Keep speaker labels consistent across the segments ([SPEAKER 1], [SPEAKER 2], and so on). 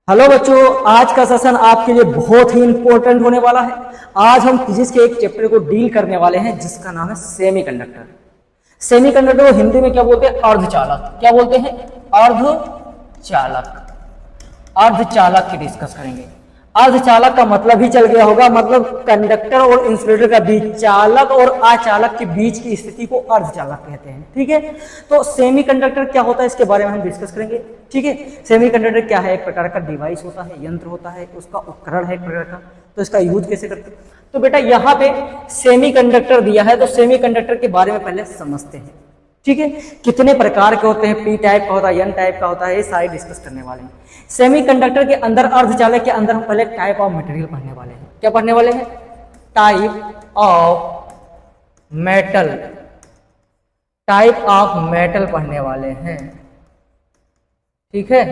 [SPEAKER 1] Hello बच्चों, आज का सेशन आपके लिए बहुत ही इंपॉर्टेंट होने वाला है। आज हम फिजिक्स के एक चैप्टर को डील करने वाले हैं जिसका नाम है सेमीकंडक्टर। सेमीकंडक्टर को हिंदी में क्या बोलते हैं? अर्धचालक। क्या बोलते हैं? अर्धचालक। अर्धचालक की डिस्कस करेंगे। अर्धचालक का मतलब ही चल गया होगा, मतलब कंडक्टर और इंसुलेटर का बीच, चालक और अचालक के बीच की स्थिति को अर्धचालक कहते हैं। ठीक है, तो सेमीकंडक्टर क्या होता है इसके बारे में हम डिस्कस करेंगे। ठीक है, सेमीकंडक्टर क्या है? एक प्रकार का डिवाइस होता है, यंत्र होता है, उसका उपकरण है एक प्रकार का। तो इसका यूज कैसे करते हैं? तो बेटा यहाँ पे सेमीकंडक्टर दिया है, तो सेमीकंडक्टर के बारे में पहले समझते हैं। ठीक है, कितने प्रकार के होते हैं, पी टाइप का होता है, एन टाइप का होता है, ये सारे डिस्कस करने वाले हैं। सेमीकंडक्टर के अंदर, अर्धचालक के अंदर हम पहले टाइप ऑफ मटेरियल पढ़ने वाले हैं। क्या पढ़ने वाले हैं? Type of metal. Type of metal पढ़ने वाले हैं। ठीक है,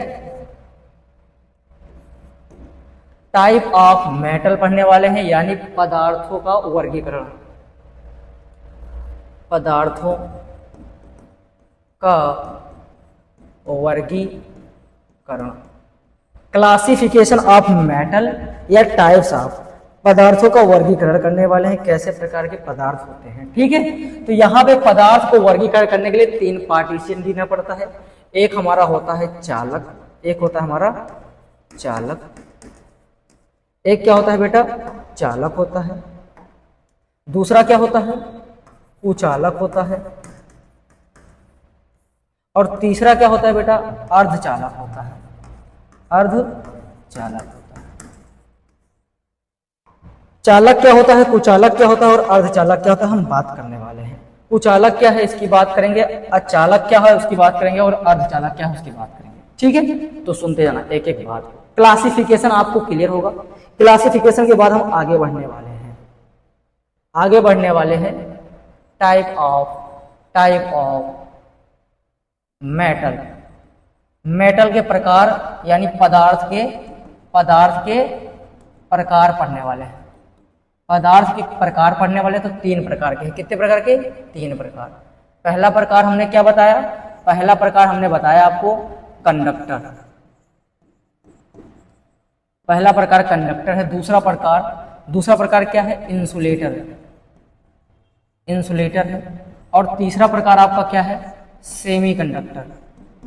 [SPEAKER 1] टाइप ऑफ मेटल पढ़ने वाले हैं, यानी पदार्थों का वर्गीकरण। पदार्थों का वर्गीकरण, क्लासिफिकेशन ऑफ मेटल या टाइप्स ऑफ, पदार्थों का वर्गीकरण करने वाले हैं, कैसे प्रकार के पदार्थ होते हैं। ठीक है, तो यहाँ पे पदार्थ को वर्गीकरण करने के लिए तीन पार्टीशन देना पड़ता है। एक हमारा होता है चालक, एक होता है हमारा चालक, एक क्या होता है बेटा? चालक होता है। दूसरा क्या होता है? कुचालक होता है। और तीसरा क्या होता है बेटा? अर्धचालक होता है। अर्धचालक होता है। चालक क्या होता है, कुचालक क्या होता है और अर्धचालक क्या होता है, हम बात करने वाले हैं। कुचालक क्या है इसकी बात करेंगे, अचालक क्या है उसकी बात करेंगे, और अर्धचालक क्या है उसकी बात करेंगे। ठीक है, तो सुनते जाना एक एक बात। क्लासिफिकेशन आपको क्लियर होगा। क्लासिफिकेशन के बाद हम आगे बढ़ने वाले हैं। आगे बढ़ने वाले हैं टाइप ऑफ मेटल। मेटल के प्रकार यानी पदार्थ के प्रकार पढ़ने वाले हैं। पदार्थ के प्रकार पढ़ने वाले, तो तीन प्रकार के हैं। कितने प्रकार के? तीन प्रकार। पहला प्रकार हमने क्या बताया? पहला प्रकार हमने बताया आपको कंडक्टर। पहला प्रकार कंडक्टर है। दूसरा प्रकार क्या है? इंसुलेटर। इंसुलेटर है। और तीसरा प्रकार आपका क्या है? सेमीकंडक्टर।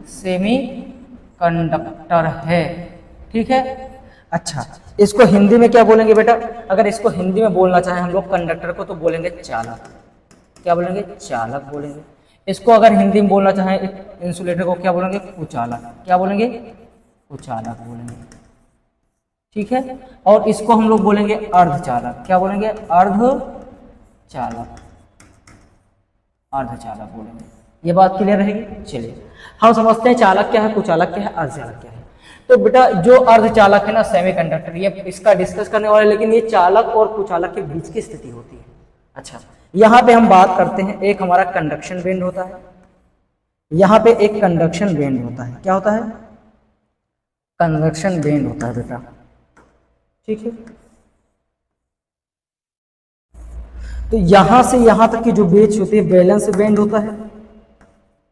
[SPEAKER 1] सेमीकंडक्टर है। ठीक है, अच्छा, इसको हिंदी में क्या बोलेंगे बेटा? अगर इसको हिंदी में बोलना चाहें हम लोग कंडक्टर को, तो बोलेंगे चालक। क्या बोलेंगे? चालक बोलेंगे। इसको अगर हिंदी में बोलना चाहें इंसुलेटर को, क्या बोलेंगे? कुचालक। क्या बोलेंगे? कुचालक बोलेंगे। ठीक है, और इसको हम लोग बोलेंगे अर्धचालक। क्या बोलेंगे? अर्धचालक। अर्धचालक बोलेंगे। ये बात क्लियर रहेगी। चलिए हम समझते हैं चालक क्या है, कुचालक क्या है, अर्धचालक क्या है। तो बेटा जो अर्धचालक है ना, सेमीकंडक्टर, ये इसका डिस्कस करने वाले, लेकिन ये चालक और कुचालक के बीच की स्थिति होती है। अच्छा, यहाँ पे हम बात करते हैं, एक हमारा कंडक्शन बैंड होता है। यहाँ पे एक कंडक्शन बैंड होता है। क्या होता है? कंडक्शन बैंड होता है बेटा। ठीक है, तो यहां से यहां तक की जो बेच होती है बैलेंस बैंड होता है।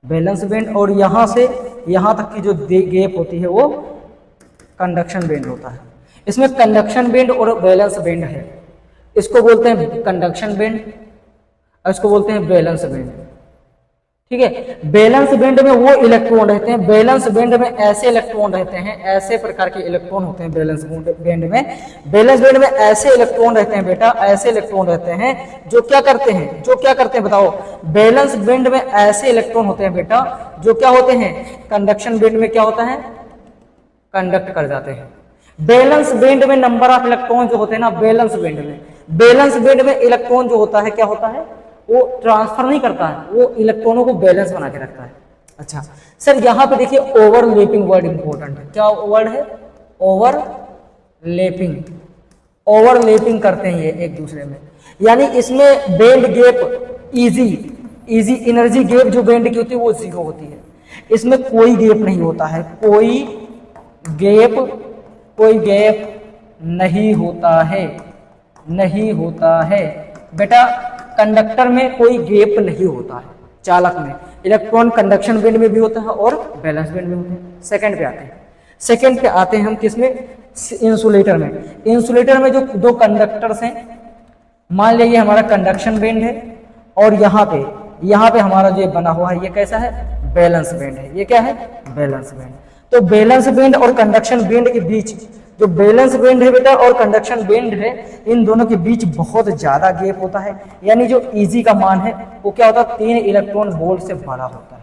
[SPEAKER 1] बैलेंस बैंड, और यहां से यहां तक की जो गैप होती है वो कंडक्शन बैंड होता है। इसमें कंडक्शन बैंड और बैलेंस बैंड है। इसको बोलते हैं कंडक्शन बैंड और इसको बोलते हैं बैलेंस बैंड। ठीक है, बैलेंस बैंड में वो इलेक्ट्रॉन रहते हैं, बैलेंस बैंड में ऐसे इलेक्ट्रॉन रहते हैं, ऐसे प्रकार के इलेक्ट्रॉन होते हैं बैलेंस बैंड में। बैलेंस बैंड में ऐसे इलेक्ट्रॉन रहते हैं बेटा, ऐसे इलेक्ट्रॉन रहते हैं जो क्या करते हैं बताओ? बैलेंस बैंड में ऐसे इलेक्ट्रॉन होते हैं बेटा जो क्या होते हैं? कंडक्शन बैंड में क्या होता है? कंडक्ट कर जाते हैं। बैलेंस बैंड में नंबर ऑफ इलेक्ट्रॉन जो होते हैं ना, बैलेंस बैंड में इलेक्ट्रॉन जो होता है क्या होता है? वो ट्रांसफर नहीं करता है, वो इलेक्ट्रॉनों को बैलेंस बना के रखता है। अच्छा सर, यहाँ पे देखिए ओवरलैपिंग वर्ड इंपॉर्टेंट है। क्या वर्ड है? ओवरलैपिंग। ओवरलैपिंग करते हैं ये एक दूसरे में, यानी इसमें band gap easy energy gap जो बैंड की होती है वो 0 होती है। इसमें कोई गैप नहीं होता है, कोई गैप नहीं होता है बेटा। कंडक्टर में कोई गैप नहीं होता है। चालक में इलेक्ट्रॉन कंडक्शन बैंड में भी होता है और बैलेंस बैंड में होते हैं। सेकंड पे आते हैं, सेकंड पे आते हैं हम किसमें, इंसुलेटर में। इंसुलेटर में जो दो कंडक्टर्स हैं, मान लीजिए ये हमारा कंडक्शन बैंड है और यहाँ पे हमारा जो बना हुआ है ये कैसा है, बैलेंस बैंड है। ये क्या है, बैलेंस बैंड। तो बैलेंस बैंड और कंडक्शन बैंड के बीच, जो बैलेंस बैंड है बेटा और कंडक्शन बैंड है, इन दोनों के बीच बहुत ज्यादा गैप होता है, यानी जो Eg का मान है वो क्या होता है, 3 इलेक्ट्रॉन वोल्ट से बड़ा होता है।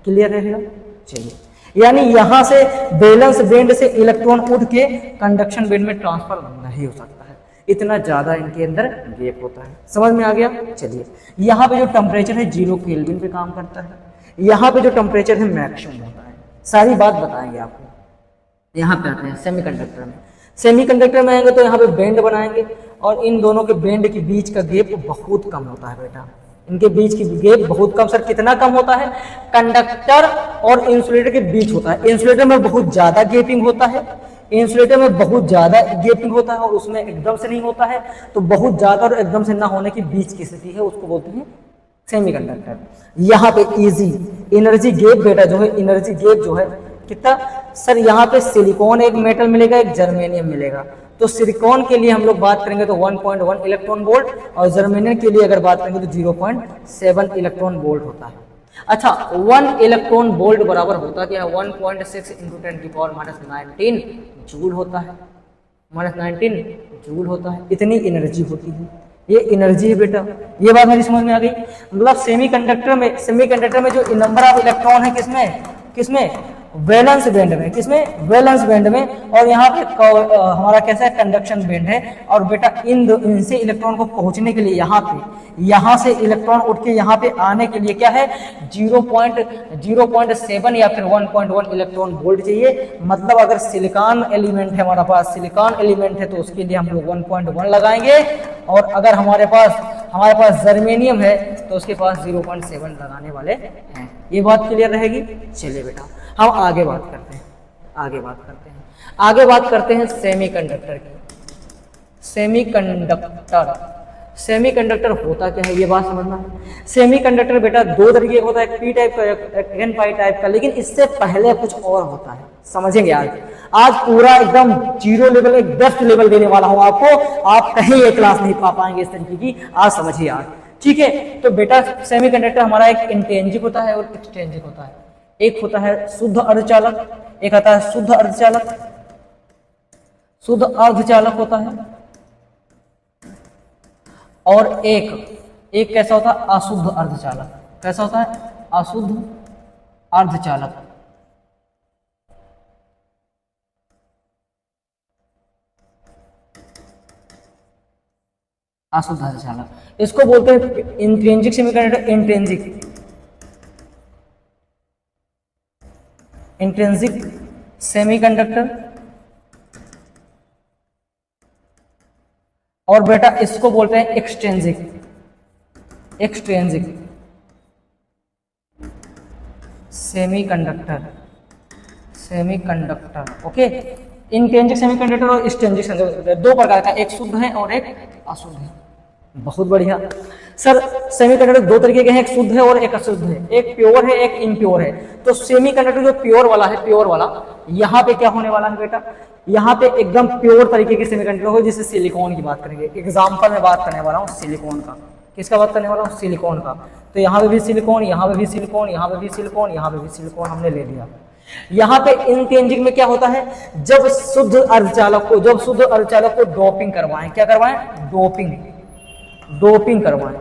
[SPEAKER 1] क्लियर रहेगा, चलिए। यानी यहां से बैलेंस बैंड से इलेक्ट्रॉन उठ के कंडक्शन बैंड में ट्रांसफर नहीं हो सकता है, इतना ज्यादा इनके अंदर गैप होता है। समझ में आ गया, चलिए। यहाँ पे जो टेम्परेचर है 0 केल्विन पे काम करता है, यहाँ पे जो टेम्परेचर है मैक्सिमम होता है। सारी बात बताएंगे आपको। यहाँ पे आते हैं सेमीकंडक्टर में। सेमीकंडक्टर में आएंगे तो यहाँ पे बैंड बनाएंगे और इन दोनों के बैंड के बीच का गैप बहुत कम होता है बेटा, इनके बीच की गैप बहुत कम। सर कितना कम होता है, कंडक्टर और इंसुलेटर के बीच होता है। इंसुलेटर में बहुत ज्यादा गैपिंग होता है, इंसुलेटर में बहुत ज्यादा गैपिंग होता है और उसमें एकदम से नहीं होता है। तो बहुत ज्यादा और एकदम से ना होने की बीच की स्थिति है, उसको बोलते हैं सेमीकंडक्टर। यहाँ पे इजी एनर्जी गैप बेटा जो है, एनर्जी गैप जो है कितना, सर यहाँ पे सिलिकॉन एक मेटल मिलेगा, एक जर्मेनियम मिलेगा। तो सिलिकॉन के लिए हम लोग बात करेंगे तो 1.1 इलेक्ट्रॉन वोल्ट और जर्मेनियम के लिए अगर बात करेंगे तो 0.7 इलेक्ट्रॉन वोल्ट होता है। अच्छा, 1 इलेक्ट्रॉन वोल्ट बराबर होता क्या है, 1.6 × 10⁻⁹ जूल होता है, -19 जूल होता है। इतनी एनर्जी होती है, ये एनर्जी है बेटा। ये बात मेरी समझ में आ गई। मतलब सेमीकंडक्टर में जो नंबर ऑफ इलेक्ट्रॉन है किसमें वैलेंस बैंड में, किसमें, वैलेंस बैंड में। और यहाँ पे हमारा कैसा है, कंडक्शन बैंड है। और बेटा इनसे इलेक्ट्रॉन को पहुंचने के लिए यहाँ से इलेक्ट्रॉन उठ के यहाँ पे आने के लिए क्या है, 0.7 या फिर 1.1 इलेक्ट्रॉन वोल्ट चाहिए। मतलब अगर सिलिकॉन एलिमेंट है हमारे पास, सिलिकॉन एलिमेंट है तो उसके लिए हम लोग 1.1 लगाएंगे। और अगर हमारे पास जर्मेनियम है तो उसके पास 0.7 लगाने वाले हैं। ये बात क्लियर रहेगी। चलिए बेटा हम आगे बात करते हैं सेमीकंडक्टर की। सेमीकंडक्टर होता क्या है, ये बात समझना है। सेमीकंडक्टर बेटा दो तरीके का होता है, एक पी टाइप का, एक एन पाई टाइप का। लेकिन इससे पहले कुछ और होता है, समझेंगे आज पूरा एकदम 0 लेवल, एक बेस्ट लेवल देने वाला हूं आपको। आप कहीं ये क्लास नहीं पा पाएंगे इस तरीके की, आज समझिए आज, ठीक है। तो बेटा सेमीकंडक्टर हमारा एक इंट्रिंसिक होता है और एक्सट्रिंसिक होता है। एक होता है शुद्ध अर्धचालक, एक आता है शुद्ध अर्धचालक, शुद्ध अर्धचालक होता है। और एक कैसा होता है, अशुद्ध अर्धचालक। कैसा होता है, अशुद्ध अर्धचालक। अशुद्ध अर्धचालक इसको बोलते हैं इंट्रिंसिक सेमीकंडक्टर, इंट्रिंसिक सेमीकंडक्टर। और बेटा इसको बोलते हैं extrinsic semiconductor. Okay, intrinsic semiconductor और एक्सट्रिंसिक सेमीकंडक्टर दो प्रकार का, एक शुद्ध है और एक अशुद्ध है। बहुत बढ़िया सर। सेमीकंडक्टर दो तरीके के हैं, एक शुद्ध है और एक अशुद्ध है, एक प्योर है एक इम्प्योर है। तो सेमीकंडक्टर जो प्योर वाला है, प्योर वाला, यहाँ पे क्या होने वाला है बेटा, यहाँ पे एकदम प्योर तरीके के सेमीकंडक्टर हो, जिससे सिलिकॉन की बात करेंगे। एग्जाम्पल में बात करने वाला हूँ सिलिकॉन का। किसका बात करने वाला हूँ, सिलिकॉन का। तो यहाँ पे भी सिलिकॉन, यहाँ पे भी सिलिकॉन, यहाँ पे भी सिलिकॉन, यहाँ पे भी सिलिकॉन हमने ले लिया। यहाँ पे इंट्रिंसिक में क्या होता है, जब शुद्ध अर्धचालक को डोपिंग करवाएं, क्या करवाएं, डोपिंग करवाएं।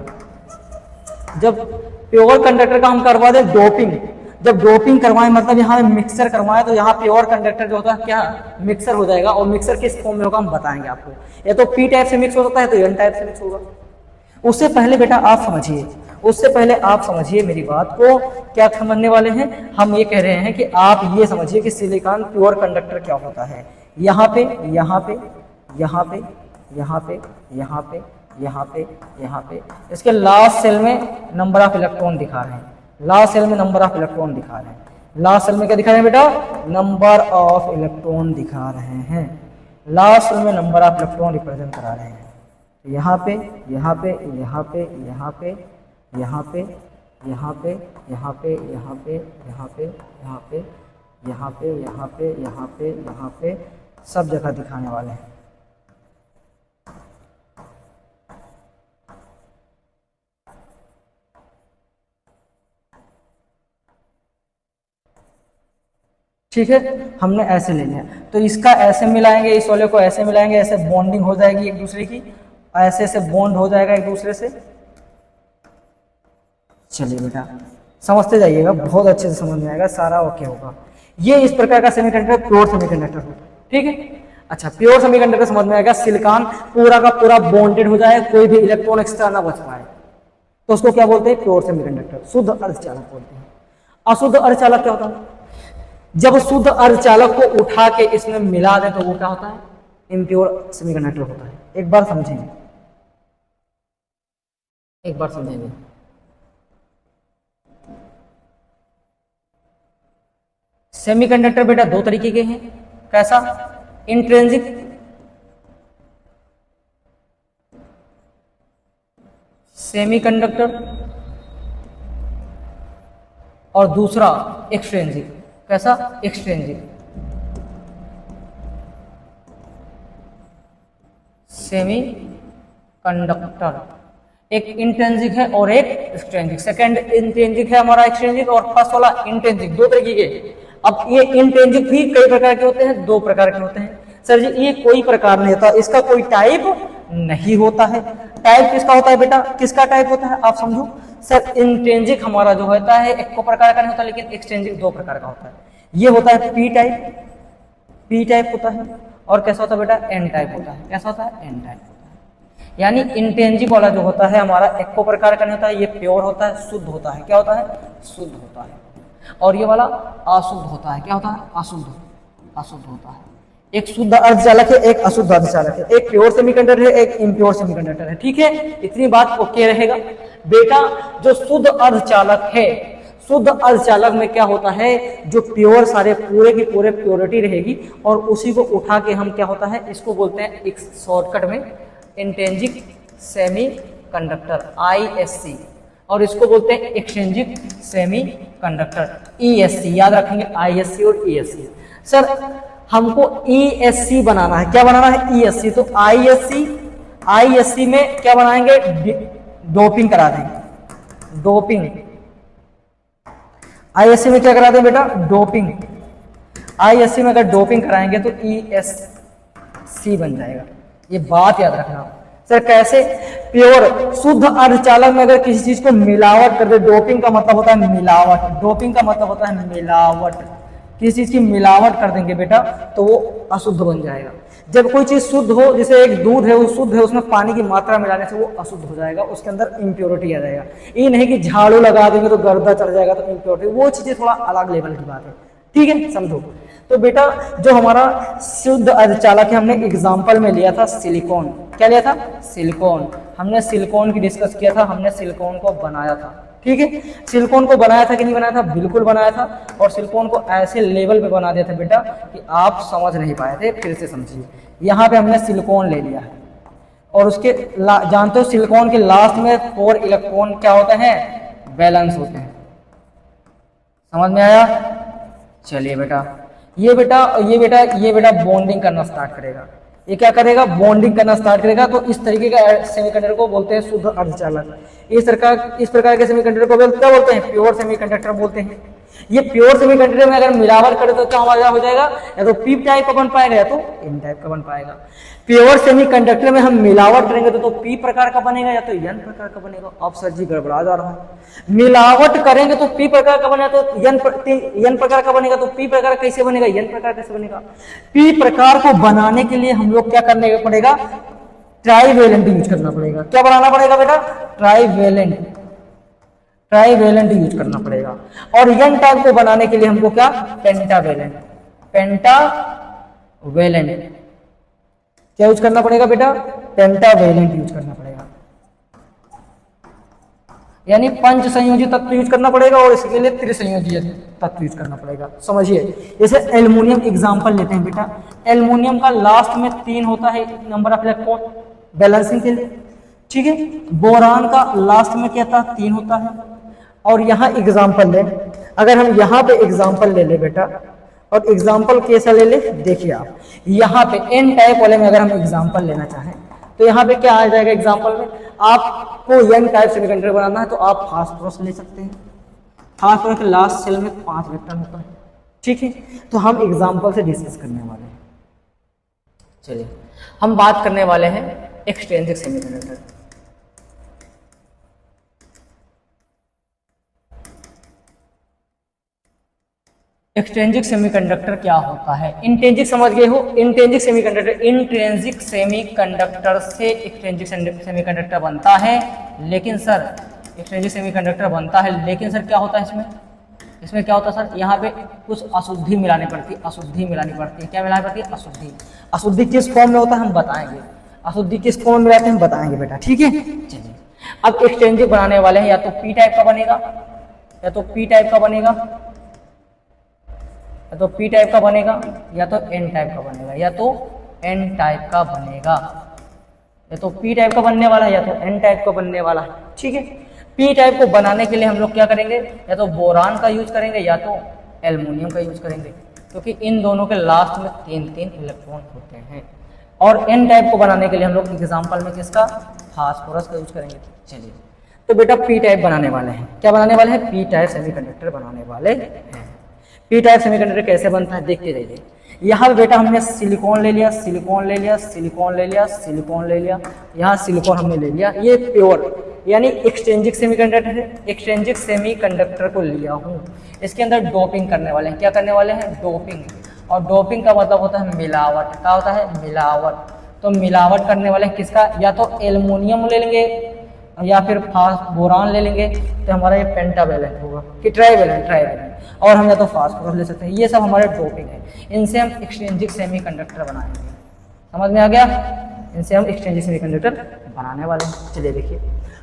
[SPEAKER 1] जब प्योर कंडक्टर का हम करवा दें डोपिंग, जब डोपिंग करवाएं मतलब यहाँ पे मिक्सर करवाएं, तो यहाँ प्योर कंडक्टर जो होता है क्या, मिक्सर हो जाएगा। और मिक्सर किस फॉर्म में होगा हम बताएंगे आपको, या तो पी टाइप से मिक्स हो सकता है तो एन टाइप से मिक्स होगा। उससे पहले बेटा आप समझिए मेरी बात को। क्या समझने वाले हैं हम, ये कह रहे हैं कि आप ये समझिए कि सिलिकॉन प्योर कंडक्टर क्या होता है। यहाँ पे इसके लास्ट सेल में नंबर ऑफ इलेक्ट्रॉन दिखा रहे हैं। लास्ट सेल में नंबर ऑफ इलेक्ट्रॉन दिखा रहे हैं। लास्ट सेल में क्या दिखा रहे हैं बेटा, नंबर ऑफ इलेक्ट्रॉन दिखा रहे हैं। लास्ट सेल में नंबर ऑफ इलेक्ट्रॉन रिप्रेजेंट करा रहे हैं। यहाँ पे यहाँ पे, यहाँ पे, यहाँ पे, यहाँ पे, सब जगह दिखाने वाले हैं। ठीक है, हमने ऐसे ले लिया, तो इसका ऐसे मिलाएंगे, इस वाले को ऐसे मिलाएंगे, ऐसे बॉन्डिंग हो जाएगी एक दूसरे की, ऐसे ऐसे बॉन्ड हो जाएगा एक दूसरे से। चलिए बेटा समझते जाइएगा, बहुत अच्छे से समझ में आएगा, सारा ओके होगा। ये इस प्रकार का सेमीकंडक्टर प्योर सेमीकंडक्टर होगा। ठीक है, अच्छा प्योर सेमीकंडक्टर समझ में आएगा, सिलिकॉन पूरा का पूरा बॉन्डेड हो जाए, कोई भी इलेक्ट्रॉन एक्स्ट्रा ना बच पाए, तो उसको क्या बोलते हैं? प्योर सेमीकंडक्टर, शुद्ध अर्धचालक बोलते हैं। अशुद्ध अर्धचालक क्या होता है? जब शुद्ध अर्धचालक को उठा के इसमें मिला दें तो वो क्या होता है? इम्प्योर सेमीकंडक्टर होता है। एक बार समझेंगे, एक बार समझेंगे। सेमीकंडक्टर बेटा दो तरीके के हैं। कैसा? इंट्रिंसिक सेमीकंडक्टर और दूसरा एक्सट्रिंसिक। कैसा? Extrinsic semi conductor. एक इंट्रिंसिक है और एक एक्सट्रिंसिक। सेकंड इंट्रिंसिक है हमारा एक्सट्रिंसिक, और फर्स्ट वाला इंट्रिंसिक। दो तरीके के। अब ये इंट्रिंसिक भी कई प्रकार के होते हैं, दो प्रकार के होते हैं। सर जी ये कोई प्रकार नहीं होता, इसका कोई टाइप नहीं होता है। टाइप किसका होता है बेटा? किसका टाइप होता है आप समझो। सर इंट्रिंसिक हमारा जो होता है एक को प्रकार का नहीं होता, लेकिन एक्सट्रिंसिक दो प्रकार का होता है। ये होता है पी टाइप, पी टाइप होता है, और कैसा होता है बेटा? एन टाइप होता है। कैसा होता है? एन टाइप होता है। यानी इंट्रिंसिक वाला जो होता है हमारा एक को प्रकार का नहीं होता है, ये प्योर होता है, शुद्ध होता है। क्या होता है? शुद्ध होता है। और ये वाला अशुद्ध होता है। क्या होता है? अशुद्ध, अशुद्ध होता है। एक शुद्ध अर्धचालक है, एक अशुद्ध अर्धचालक है। एक प्योर सेमीकंडक्टर है, एक इम्प्योर सेमीकंडक्टर है। ठीक है, इतनी बात ओके रहेगा बेटा। जो शुद्ध अर्धचालक है, शुद्ध अर्धचालक में क्या होता है? जो प्योर सारे पूरे की पूरे प्योरिटी रहेगी, और उसी को उठा के हम क्या होता है इसको बोलते हैं एक शॉर्टकट में इंट्रिंसिक सेमीकंडक्टर ISC, और इसको बोलते हैं एक्सट्रिंसिक सेमीकंडक्टर ESC। याद रखेंगे ISC और ESC। सर हमको ESC बनाना है। क्या बनाना है? ESC। तो ISC में क्या बनाएंगे? डोपिंग करा देंगे। डोपिंग ISC में क्या करा दें बेटा? डोपिंग। ISC में अगर डोपिंग कराएंगे तो ESC बन जाएगा। ये बात याद रखना। सर कैसे? प्योर शुद्ध अर्धचालक में अगर किसी चीज को मिलावट कर दे, डोपिंग का मतलब होता है मिलावट, डोपिंग का मतलब होता है मिलावट, किसी चीज की मिलावट कर देंगे बेटा तो वो अशुद्ध बन जाएगा। जब कोई चीज शुद्ध हो, जैसे एक दूध है वो शुद्ध है, उसमें पानी की मात्रा मिलाने से वो अशुद्ध हो जाएगा, उसके अंदर इम्प्योरिटी आ जाएगा। ये नहीं कि झाड़ू लगा देंगे तो गर्दा चढ़ जाएगा तो इम्प्योरिटी, वो चीजें थोड़ा अलग लेवल की बात है। ठीक है, समझो। तो बेटा जो हमारा शुद्ध अर्धचालक है, हमने एग्जाम्पल में लिया था सिलिकॉन। क्या लिया था? सिलिकॉन। हमने सिलिकॉन की डिस्कस किया था, हमने सिलिकॉन को बनाया था। ठीक है, सिलिकॉन को बनाया था कि नहीं बनाया था? बिल्कुल बनाया था। और सिलिकॉन को ऐसे लेवल पे बना दिया था बेटा कि आप समझ नहीं पाए थे। फिर से समझिए, यहाँ पे हमने सिलिकॉन ले लिया है, और उसके जानते हो सिलिकॉन के लास्ट में 4 इलेक्ट्रॉन क्या होते हैं? बैलेंस होते हैं। समझ में आया? चलिए बेटा, ये बेटा बॉन्डिंग करना स्टार्ट करेगा। ये क्या करेगा? बॉन्डिंग करना स्टार्ट करेगा। तो इस तरीके का सेमीकंडक्टर को बोलते हैं शुद्ध अर्धचालक। इस प्रकार के सेमीकंडक्टर को क्या बोलते हैं? प्योर सेमीकंडक्टर बोलते हैं। ये प्योर सेमीकंडक्टर में अगर मिलावट करे तो क्या हो जाएगा? या तो पी टाइप का बन पाएगा या तो एन टाइप का बन पाएगा। प्योर सेमीकंडक्टर में हम मिलावट करेंगे तो पी प्रकार का बनेगा या तो एन प्रकार का बनेगा। अब सर जी गड़बड़ा जा रहा है। मिलावट करेंगे तो पी प्रकार का बनेगा, तो एन प्रकार का बनेगा। तो पी प्रकार कैसे बनेगा? एन प्रकार कैसे बनेगा? पी प्रकार को बनाने के लिए हम लोग क्या करने पड़ेगा? ट्राईवेलेंट यूज करना पड़ेगा। क्या बनाना पड़ेगा बेटा? ट्राईवेलेंट यूज करना पड़ेगा। और एन टाइप को बनाने के लिए हमको क्या? पेंटावेलेंट क्या यूज करना पड़ेगा बेटा? पेंटावेलेंट यूज करना पड़ेगा। यानी पंच संयोजी तत्व यूज करना पड़ेगा, और इसके लिए त्रिसंयोजी तत्व यूज करना पड़ेगा। समझिए, जैसे एल्युमिनियम एग्जांपल लेते हैं बेटा। एल्युमिनियम का लास्ट में 3 होता है नंबर ऑफ इलेक्ट्रॉन बैलेंसिंग के लिए। ठीक है, बोरान का लास्ट में क्या था? 3 होता है। और यहाँ एग्जाम्पल लें, अगर हम यहाँ पे एग्जाम्पल ले ले बेटा, और एग्जाम्पल कैसा ले ले, देखिए आप यहाँ पे एन टाइप वाले में अगर हम एग्जाम्पल लेना चाहें तो यहाँ पे क्या आ जाएगा एग्जाम्पल में, आपको एन टाइप सेमीकंडक्टर बनाना है तो आप फास्फोरस ले सकते हैं। फास्फोरस के लास्ट सेल में 5 इलेक्ट्रॉन होता है, ठीक है। तो हम एग्जाम्पल से डिस्कस करने वाले हैं। चलिए हम बात करने वाले हैं एक्सट्रिंसिक सेमीकंडक्टर। एक्सट्रिंसिक सेमीकंडक्टर क्या होता है? इंट्रिंसिक समझ गए हो, इंट्रिंसिक सेमीकंडक्टर, इंट्रिंसिक सेमीकंडक्टर से एक्सट्रिंसिक सेमीकंडक्टर बनता है। लेकिन सर एक्सट्रिंसिक सेमीकंडक्टर बनता है, लेकिन सर क्या होता है इसमें क्या होता है सर, यहाँ पे कुछ अशुद्धि मिलानी पड़ती है, अशुद्धि मिलानी पड़ती है। क्या मिलानी पड़ती है? अशुद्धि। अशुद्धि किस फॉर्म में होता है हम बताएंगे, अशुद्धि किस फॉर्म में मिलाते हैं हम बताएंगे बेटा, ठीक है। चलिए अब एक्सट्रिंसिक बनाने वाले हैं, या तो पी टाइप का बनेगा, या तो पी टाइप का बनेगा, या तो पी टाइप का बनेगा, या तो एन टाइप का बनेगा, या तो एन टाइप का बनेगा, या तो पी टाइप का बनने वाला है या तो एन टाइप का बनने वाला है, ठीक है। पी टाइप को बनाने के लिए हम लोग क्या करेंगे, या तो बोरान का यूज करेंगे या तो एल्युमिनियम का यूज करेंगे, क्योंकि इन दोनों के लास्ट में 3-3 इलेक्ट्रॉन होते हैं। और एन टाइप को बनाने के लिए हम लोग एग्जाम्पल में किसका, फास्फोरस का यूज करेंगे। चलिए तो बेटा पी टाइप बनाने वाले हैं, क्या बनाने वाले हैं, पी टाइप सेमीकंडक्टर बनाने वाले हैं। पी टाइप सेमीकंडक्टर कैसे बनता है देखते जाइए। यहाँ पे बेटा हमने सिलिकॉन ले लिया, सिलिकॉन ले लिया, सिलिकॉन ले लिया, सिलिकॉन ले लिया, यहाँ सिलिकॉन हमने ले लिया, ये प्योर यानी एक्सट्रिंसिक सेमीकंडक्टर है। एक्सट्रिंसिक सेमीकंडक्टर को लिया हूँ, इसके अंदर डोपिंग करने वाले हैं। क्या करने वाले हैं? डोपिंग। और डोपिंग का मतलब होता है मिलावट। क्या होता है? मिलावट। तो मिलावट करने वाले हैं किसका, या तो एल्युमिनियम ले लेंगे या फिर बोरान ले लेंगे, तो हमारा ये पेंटावेलेंट होगा कि ट्राइवेलेंट, और हम या तो फास्फोरस ले सकते हैं। ये सब हमारे डोपिंग है, इनसे हम एक्सट्रिंसिक सेमीकंडक्टर बनाएंगे। समझ में आ गया? इनसे हम एक्सट्रिंसिक सेमीकंडक्टर बनाने वाले हैं। चलिए देखिए,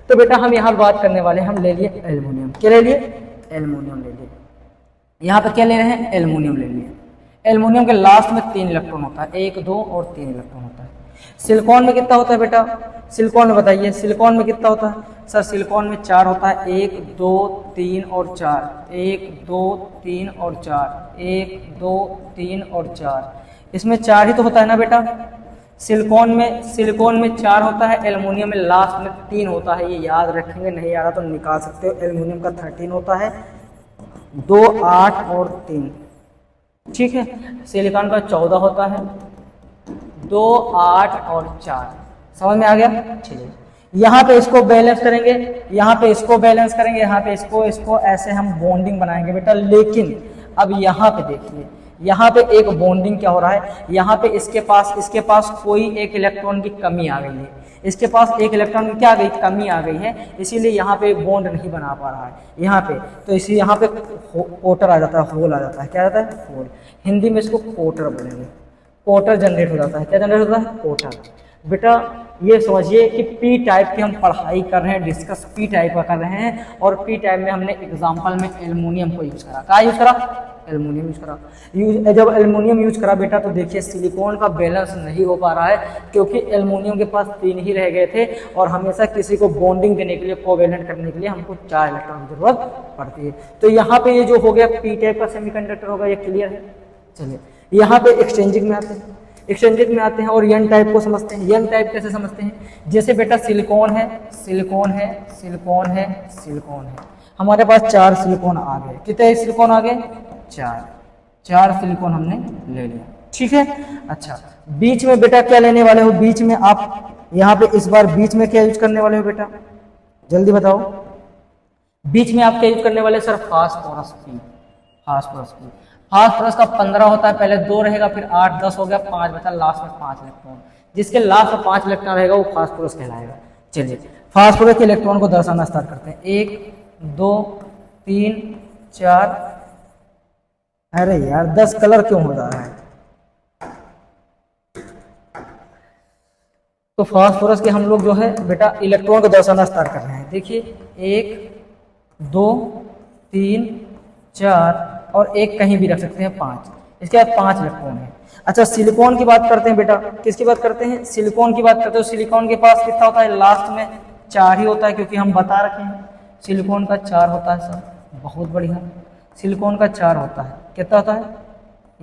[SPEAKER 1] तो बेटा हम यहाँ बात करने वाले हैं, हम ले लिए एल्युमिनियम। क्या ले लिए? एल्युमिनियम ले लिए। यहाँ पे क्या ले रहे हैं? एल्युमिनियम ले लिए। एल्युमिनियम के लास्ट में 3 इलेक्ट्रॉन होता है, 1, 2 और 3 इलेक्ट्रॉन होता है। सिलिकॉन में कितना होता है बेटा? सिलिकॉन में बताइए, सिलिकॉन में कितना होता है? सर सिलिकॉन में 4 होता है, 1, 2, 3 और 4, 1, 2, 3 और 4, 1, 2, 3 और 4। इसमें 4 ही तो होता है ना बेटा। सिलिकॉन में 4 होता है, एल्युमिनियम में लास्ट में 3 होता है। ये याद रखेंगे, नहीं याद तो निकाल सकते हो। एल्युमिनियम का 13 होता है, 2, 8 और 3, ठीक है। सिलिकॉन का 14 होता है, 2, 8 और 4। समझ में आ गया? चलिए यहाँ पे इसको बैलेंस करेंगे, यहाँ पे इसको बैलेंस करेंगे, यहाँ पे इसको ऐसे हम बॉन्डिंग बनाएंगे बेटा। लेकिन अब यहाँ पे देखिए, यहाँ पे एक बॉन्डिंग क्या हो रहा है, यहाँ पे इसके पास कोई एक इलेक्ट्रॉन की कमी आ गई है, इसके पास एक इलेक्ट्रॉन की क्या आ गई, कमी आ गई है, इसीलिए यहाँ पे बॉन्ड नहीं बना पा रहा है यहाँ पे। तो इसी यहाँ पे कोटर आ जाता है, होल आ जाता है। क्या आता है? होल। हिंदी में इसको कोटर बोलेंगे। कोटर जनरेट हो जाता है। क्या जनरेट होता है? कोटर। बेटा ये समझिए कि पी टाइप की हम पढ़ाई कर रहे हैं, डिस्कस पी टाइप का कर रहे हैं, और पी टाइप में हमने एग्जाम्पल में एल्युमिनियम को यूज करा। क्या यूज करा? एल्युमिनियम यूज करा। जब एल्युमिनियम यूज करा बेटा, तो देखिए सिलिकॉन का बैलेंस नहीं हो पा रहा है, क्योंकि एल्युमिनियम के पास 3 ही रह गए थे, और हमेशा किसी को बॉन्डिंग देने के लिए, कोवेलेंट करने के लिए हमको 4 इलेक्ट्रॉन की जरूरत पड़ती है। तो यहाँ पे ये जो हो गया पी टाइप का सेमीकंडक्टर होगा, ये क्लियर है। चलिए यहाँ पे एक्सट्रिंसिक में आते हैं, एक्सट्रिंसिक में आते हैं और एन टाइप को समझते हैं। एन टाइप कैसे समझते हैं? जैसे बेटा सिलिकॉन है, सिलिकॉन है, सिलिकॉन है, सिलिकॉन है, हमारे पास 4 सिलिकॉन आ गए। कितने सिलिकॉन आ गए? 4 सिलिकॉन हमने ले लिया, ठीक है। अच्छा, बीच में बेटा क्या लेने वाले हो? बीच में आप यहाँ पे इस बार बीच में क्या यूज करने वाले हो बेटा, जल्दी बताओ। बीच में आप क्या यूज करने वाले? सर फास्फोरस की। फास्फोरस का 15 होता है, पहले 2 रहेगा, फिर 8, 10 हो गया, 5 बचा, लास्ट में 5 इलेक्ट्रॉन। जिसके लास्ट में 5 इलेक्ट्रॉन रहेगा वो फास्फोरस कहलाएगा। चलिए फास्फोरस के इलेक्ट्रॉन को दर्शाना स्टार्ट करते हैं। 1, 2, 3, 4। अरे यार 10 कलर क्यों हो रहा है? तो फास्फोरस के हम लोग जो है बेटा इलेक्ट्रॉन को दर्शाना स्टार्ट कर रहे हैं। देखिए 1, 2, 3, 4 और 1 कहीं भी रख सकते हैं, 5। इसके बाद 5 इलेक्ट्रॉन है। अच्छा सिलिकॉन की बात करते हैं बेटा, किसकी बात करते हैं? सिलिकॉन की बात करते हैं। सिलिकॉन के पास कितना होता है? लास्ट में 4 ही होता है, क्योंकि हम बता रखे हैं सिलिकॉन का 4 होता है। सर बहुत बढ़िया, सिलिकॉन का 4 होता है। कितना होता है?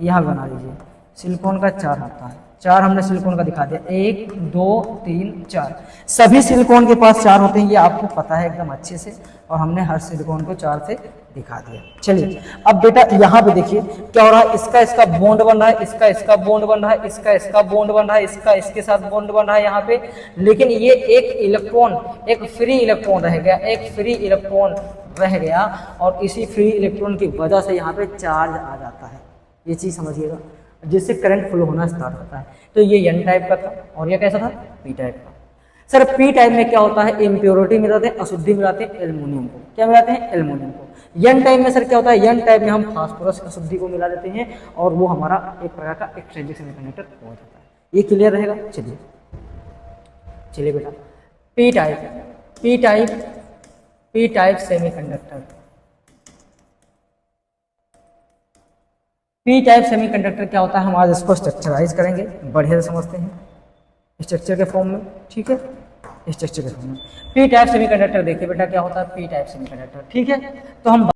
[SPEAKER 1] यहाँ बना लीजिए, सिलिकॉन का 4 होता है, 4 हमने सिलिकॉन का दिखा दिया, 1 2 3 4, सभी सिलिकॉन के पास 4 होते हैं, ये आपको पता है एकदम अच्छे से, और हमने हर सिलिकॉन को 4 से दिखा दिया। चलिए अब बेटा यहाँ पे देखिए क्या हो रहा है, इसका बॉन्ड बन रहा है, इसका बॉन्ड बन रहा है, इसका बॉन्ड बन रहा है, इसके साथ बॉन्ड बन रहा है यहाँ पे, लेकिन ये एक इलेक्ट्रॉन, एक फ्री इलेक्ट्रॉन रह गया, एक फ्री इलेक्ट्रॉन रह गया, और इसी फ्री इलेक्ट्रॉन की वजह से यहाँ पे चार्ज आ जाता है, ये चीज़ समझिएगा, जिससे करंट फ्लो होना स्टार्ट होता है। तो ये एन टाइप का था, और ये कैसा था, पी टाइप का। सर पी टाइप में क्या होता है, इम्प्योरिटी मिलाते हैं, अशुद्धि मिलाते हैं एल्युमिनियम को, क्या मिलाते हैं, एल्युमिनियम को। एन टाइप में सर क्या होता है, एन टाइप में हम फास्फोरस अशुद्धि को मिला देते हैं, और वो हमारा एक प्रकार का एक्सट्रिंसिक सेमीकंडक्टर हो जाता है। ये क्लियर रहेगा। चलिए बेटा, P type semiconductor, P type semiconductor क्या होता है, हम आज इसको स्ट्रक्चराइज करेंगे, बढ़िया से समझते हैं स्ट्रक्चर के फॉर्म में, ठीक है, स्ट्रक्चर के फॉर्म में। पी टाइप सेमीकंडक्टर देखिए बेटा क्या होता है, पी टाइप सेमीकंडक्टर, ठीक है। तो हम